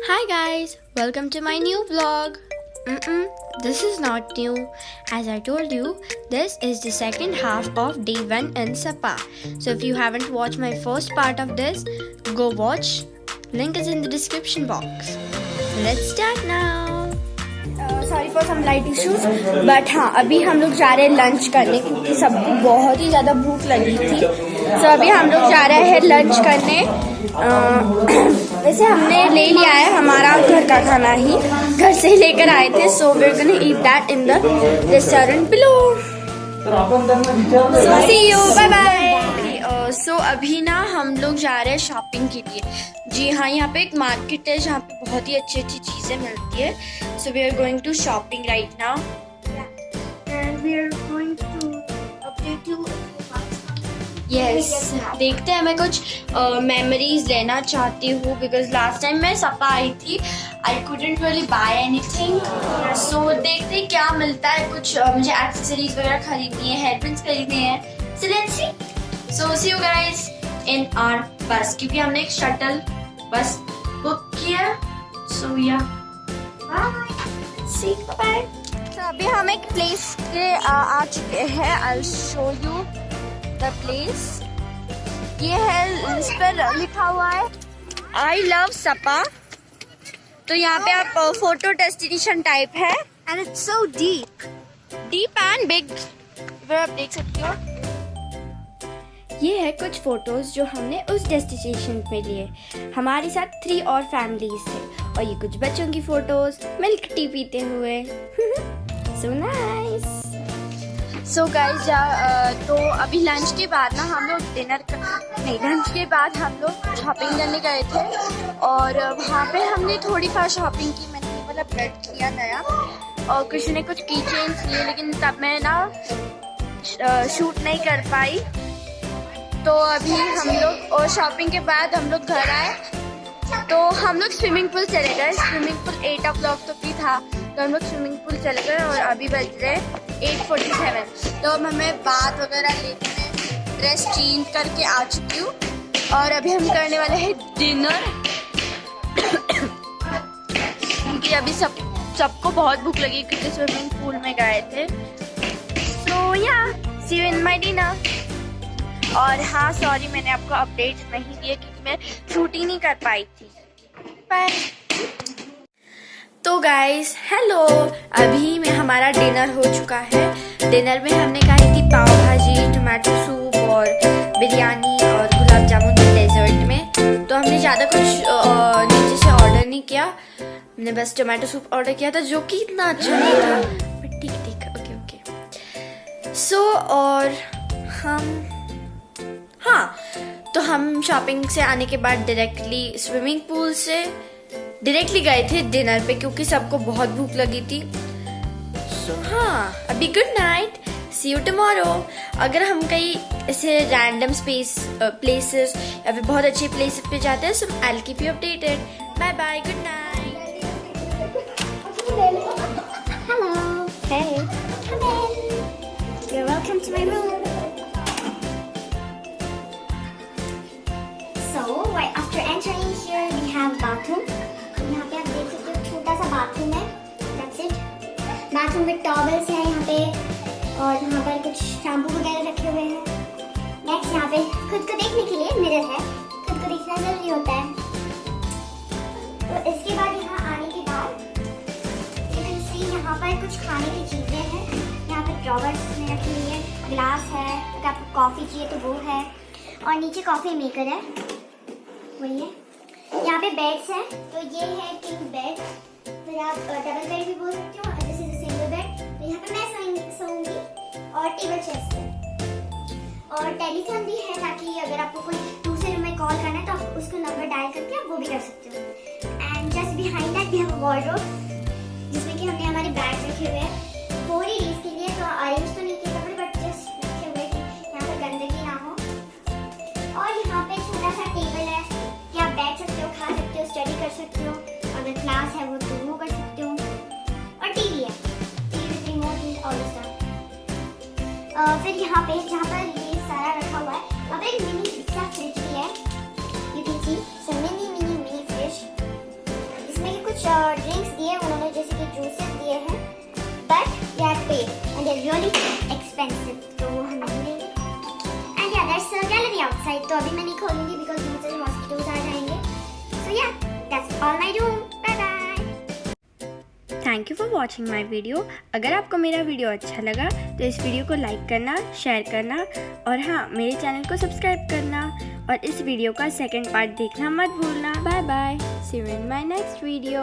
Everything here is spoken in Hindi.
Hi guys, welcome to my new vlog. This is not new. As I told you, this is the second half of day 1 in Sapa. So if you haven't watched my first part of this, go watch. Link is in the description box. Let's start now. Sorry for some light issues but हाँ अभी हम लोग जा रहे हैं लंच करने क्योंकि सबको बहुत ही ज़्यादा भूख लगी थी। तो अभी हम लोग जा रहे हैं लंच करने। वैसे हमने ले लिया है हमारा घर का खाना ही, घर से ही लेकर आए थे। So we are gonna eat that in the restaurant below. So see you, bye bye. So अभी ना हम लोग जा रहे हैं शॉपिंग के लिए। जी हाँ, यहाँ पे एक मार्केट है जहाँ पे बहुत ही अच्छी अच्छी चीज़ें मिलती है। So we are going to shopping right now and we are going to update you. Yes, देखते हैं। मैं कुछ मेमोरीज लेना चाहती हूँ बिकॉज लास्ट टाइम मैं सपा आई थी, I couldn't really buy anything. So देखते हैं क्या मिलता है। कुछ मुझे एक्सेसरीज वगैरह खरीदनी है, हेयर पिन्स खरीदने हैं। So let's see. So see you guys in our bus, क्योंकि हमने एक शटल बस बुक किया। सो या बाय, सी बाय। तो अभी हम एक प्लेस के आ चुके हैं। I will show you the place. ये है, इस पर लिखा हुआ है आई लव सपा। तो यहाँ पे आप फोटो डेस्टिनेशन टाइप है and it's so deep and big. आप देख सकते हो, ये है कुछ फोटोज जो हमने उस डेस्टिनेशन पे लिए। हमारे साथ 3 और फैमिलीज थे और ये कुछ बच्चों की फोटोज मिल्क टी पीते हुए। So nice. सो गाइस, तो अभी लंच के बाद ना हम लोग लंच के बाद हम लोग शॉपिंग करने गए थे और वहाँ पे हमने थोड़ी बहुत शॉपिंग की। मैंने ये वाला ब्रेड लिया नया और किसी ने कुछ की चेन्स लिए, लेकिन तब मैं ना शूट नहीं कर पाई। तो अभी हम लोग और शॉपिंग के बाद हम लोग घर आए तो हम लोग स्विमिंग पूल चले गए। स्विमिंग पूल 8 o'clock तो भी था, तो हम लोग स्विमिंग पूल चले गए और अभी बज रहे 8:47। तो अब हमें बात वगैरह लेके मैं ड्रेस चेंज करके आ चुकी हूँ और अभी हम करने वाले हैं डिनर क्योंकि अभी सबको बहुत भूख लगी क्योंकि स्विमिंग पूल में गए थे। सो या सी यू इन माय डिनर। और हाँ सॉरी, मैंने आपको अपडेट्स नहीं दिए क्योंकि मैं शूटिंग नहीं कर पाई थी। बाय। तो गाइस हेलो, अभी में हमारा डिनर हो चुका है। डिनर में हमने खाई थी पाव भाजी, टोमेटो सूप और बिरयानी और गुलाब जामुन डेजर्ट में। तो हमने ज़्यादा कुछ नीचे से ऑर्डर नहीं किया, हमने बस टोमेटो सूप ऑर्डर किया था जो कि इतना अच्छा नहीं था, बट ठीक ओके। सो और तो हम शॉपिंग से आने के बाद डायरेक्टली स्विमिंग पूल से डायरेक्टली गए थे डिनर पे क्योंकि सबको बहुत भूख लगी थी। सो अभी good night, see you tomorrow. अगर हम कहीं ऐसे रैंडम प्लेसेस या फिर बहुत अच्छे प्लेसेस पे जाते हैं, so I will keep you updated. Bye bye, good night. Hello. Hey. Come in. You're welcome to my room. So, right after entering here, we have bathroom. यहाँ पे आप देख सकते हो छोटा सा बाथरूम है। That's it. बाथरूम में टॉवल्स हैं यहाँ पे और यहाँ पर कुछ शैम्पू वगैरह रखे हुए हैं। नेक्स्ट यहाँ पे खुद को देखने के लिए मिरर है, खुद को देखना जरूरी होता है। तो इसके बाद यहाँ आने के बाद यहाँ पर कुछ खाने की चीजें हैं। यहाँ पे ड्रॉवर्स में रखी हुई है, ग्लास है, अगर आपको कॉफी चाहिए तो वो है और नीचे कॉफी मेकर है, वही है। यहाँ पे बेड्स हैं, तो ये है किंग बेड, फिर आप डबल बेड भी बोल सकते हो, this is a single bed. तो यहाँ पे मैं सोऊंगी और टेबल चेस्ट है और टेलीफोन भी है ताकि अगर आपको कोई दूसरे रूम में कॉल करना है तो आप उसको नंबर डायल करके आप वो भी कर सकते हो। And just behind that we have a wardrobe जिसमें कि हमने हमारे बैग रखे हुए हैं 4 डेज के लिए। तो अरेंज तो नहीं किए कपड़े बट जस्ट रखे हुए कि यहाँ पर गंदगी ना हो। और यहाँ पे छोटा सा टेबल है कि आप बैठ सकते हो, खा सकते हो, स्टडी कर सकते हो, अगर क्लास है वो तो वो कर सकते हो। और टीवी है, TV with remote and all stuff. फिर यहाँ पे जहाँ पर ये सारा रखा हुआ है वहाँ पे एक मिनी सा फ्रिज भी है। You can see some mini fridge. इसमें कुछ ड्रिंक्स दिए उन्होंने, जैसे कि जूसेस दिए हैं, but we have paid and they really expensive, तो हम नहीं लेंगे। एंड या दैट्स गैलरी आउटसाइड, तो अभी मैं नहीं खोलूंगी बिकॉज बहुत सारे मॉस्किटोज आ जाएंगे। So yeah that's all my room, bye bye. Thank you for watching my video. अगर आपको मेरा वीडियो अच्छा लगा तो इस वीडियो को लाइक करना, शेयर करना और हाँ, मेरे चैनल को सब्सक्राइब करना और इस वीडियो का सेकंड पार्ट देखना मत भूलना। Bye bye, see you in my next video.